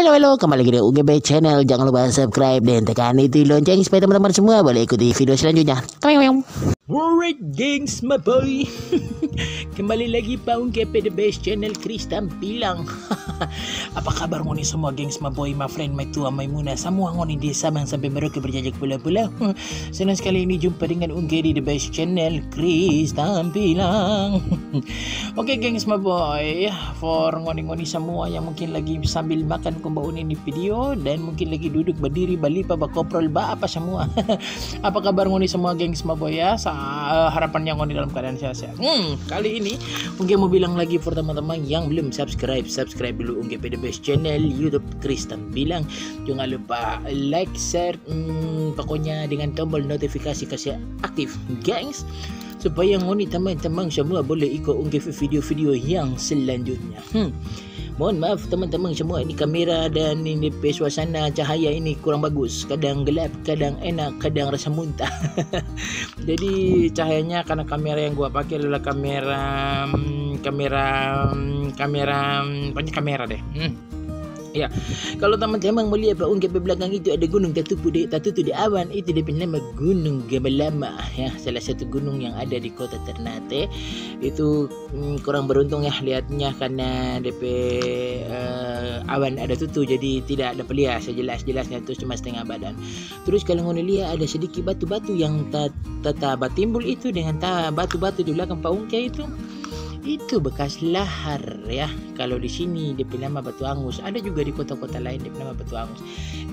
Halo, kembali lagi di UGB Channel. Jangan lupa subscribe dan tekan itu lonceng supaya teman-teman semua boleh ikuti video selanjutnya. Alright gengs my boy. Kembali lagi paung ke The Best Channel Chris tampilang. Apa kabar ngoni semua gengs my boy, my friend, my tua, my muna, semua ngoni di Sabang sampai Merauke berjajak pula-pula. Senang sekali ini jumpa dengan Ungge di The Best Channel Chris tampilang. Oke gengs my boy, for ngoni-ngoni semua yang mungkin lagi sambil makan kumbaun ini video dan mungkin lagi duduk berdiri balipa bakoprol ba apa semua. Apa kabar ngoni semua gengs my boy ya? Harapannya ngoni dalam keadaan sehat-sehat. Kali ini Ungge mau bilang lagi for teman-teman yang belum subscribe dulu Ungge The Best Channel YouTube Chris tampilang. Jangan lupa like, share, pokoknya dengan tombol notifikasi kasih aktif gengs, supaya ngoni teman-teman semua boleh ikut Ungge video-video yang selanjutnya. Mohon maaf teman-teman semua, ini kamera dan ini suasana cahaya ini kurang bagus. Kadang gelap, kadang enak, kadang rasa muntah. Jadi cahayanya karena kamera yang gua pakai adalah kamera deh. Ya, kalau teman-teman melihat Ungge belakang itu ada gunung tertutup di awan, itu dia nama Gunung Gamalama ya, salah satu gunung yang ada di kota Ternate. Itu kurang beruntung ya lihatnya karena DP awan ada tutup, jadi tidak ada lihat sejelas-jelasnya, itu cuma setengah badan. Terus kalau ngoni lihat ada sedikit batu-batu yang tetap timbul itu dengan batu-batu di belakang Ungge itu bekas lahar ya. Kalau di sini dia nama batu angus, ada juga di kota-kota lain dia nama batu angus.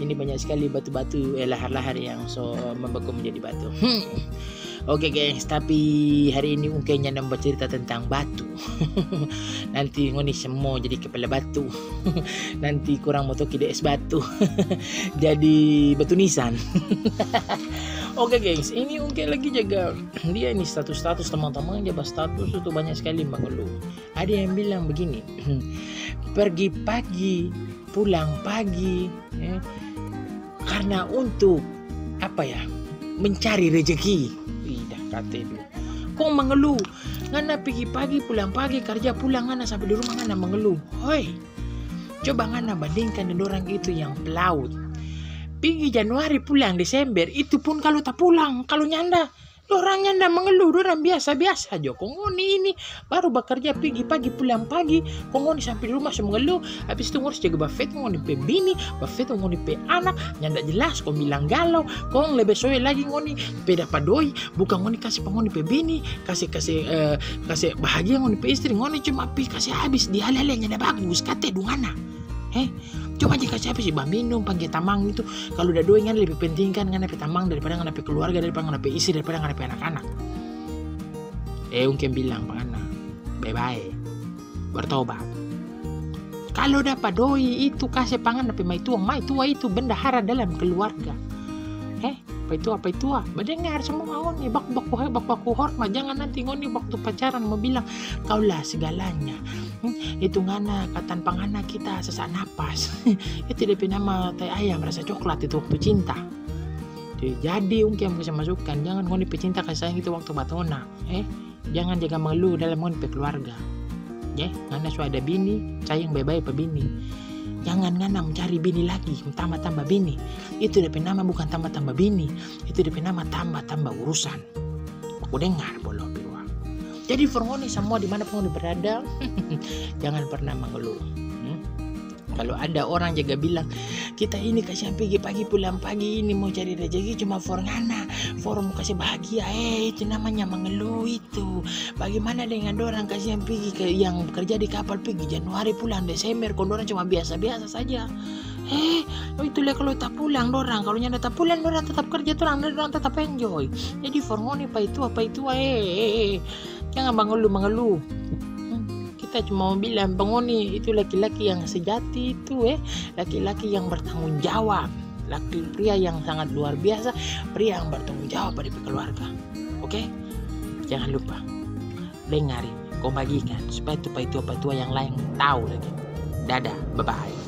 Ini banyak sekali batu-batu lahar-lahar yang membeku menjadi batu. Oke guys, tapi hari ini Ungkenya nambah cerita tentang batu. Nanti ngoni semua jadi kepala batu. Nanti kurang motoki es batu. Jadi batu nisan. Oke guys, ini Ungge lagi jaga dia ini status teman-teman, jaga status itu banyak sekali mengeluh. Ada yang bilang begini, pergi pagi, pulang pagi, karena untuk apa ya, mencari rezeki. Tidak kata itu. Kok mengeluh? Ngana pergi pagi, pulang pagi, kerja pulang ngana sampai di rumah ngana mengeluh. Hoi, coba ngana bandingkan dengan orang itu yang pelaut. Pergi Januari pulang Desember, itu pun kalau tak pulang, kalau nyanda, orang nyanda mengeluh, orang biasa-biasa aja. Ngoni ini baru bekerja pergi pagi pulang pagi, ngoni sampai di rumah semua mengeluh. Habis itu ngurus jaga buffet, ngoni pe bini, buffet ngoni pe anak, nyanda jelas, kau bilang galau, kau lebih soe lagi ngoni pe dapat doi, bukan ngoni kasih ngoni pe bini, kasih bahagia ngoni pe istri, ngoni cuma pi kasih habis di hal-hal yang nyanda bagus, kate dungana. Coba jika siapa sih minum panggil tamang itu, kalau udah doi kan lebih penting kan ngapain tamang daripada ngapain keluarga, daripada ngapain istri, daripada ngapain anak-anak. Ungke bilang pangana bye-bye, bertobat. Kalau dapat doi itu kasih pangan tapi mai tua itu bendahara dalam keluarga. Apa itu? Mendengar semua ngoni baku hormat. Jangan nanti ngoni waktu pacaran mau bilang kaulah segalanya. Itu ngana katan pangana kita sesak napas. Itu dia nama tai ayam rasa coklat itu waktu cinta. Jadi Ungke bisa masukkan, jangan ngoni pecinta kasih sayang itu waktu batona. Jangan jaga mengeluh dalam ngoni pe keluarga. Ngana sudah ada bini, sayang bye-bye pe bini. Jangan ngana mencari bini lagi, tambah bini. Itu DP nama bukan tambah bini, itu DP nama tambah urusan. Aku dengar bolo biwa. Jadi for ngoni semua dimanapun ngoni berada, jangan pernah mengeluh. Kalau ada orang jaga bilang kita ini kasih pergi pagi pulang pagi ini mau cari rezeki cuma for ngana, for mau kasih bahagia, itu namanya mengeluh itu. Bagaimana dengan orang kasih pergi yang bekerja di kapal pergi Januari pulang Desember, kalau orang cuma biasa-biasa saja. Itu lah kalau tak pulang orang, kalau nyanda tak pulang orang tetap kerja orang tetap enjoy. Jadi for ngoni apa itu jangan mengeluh. Kita cuma mau bilang pengoni itu laki-laki yang sejati itu laki-laki yang bertanggung jawab, pria yang sangat luar biasa, pria yang bertanggung jawab pada keluarga. Oke? Jangan lupa dengarin, kau bagikan supaya itu yang lain tahu lagi. Dadah, bye-bye.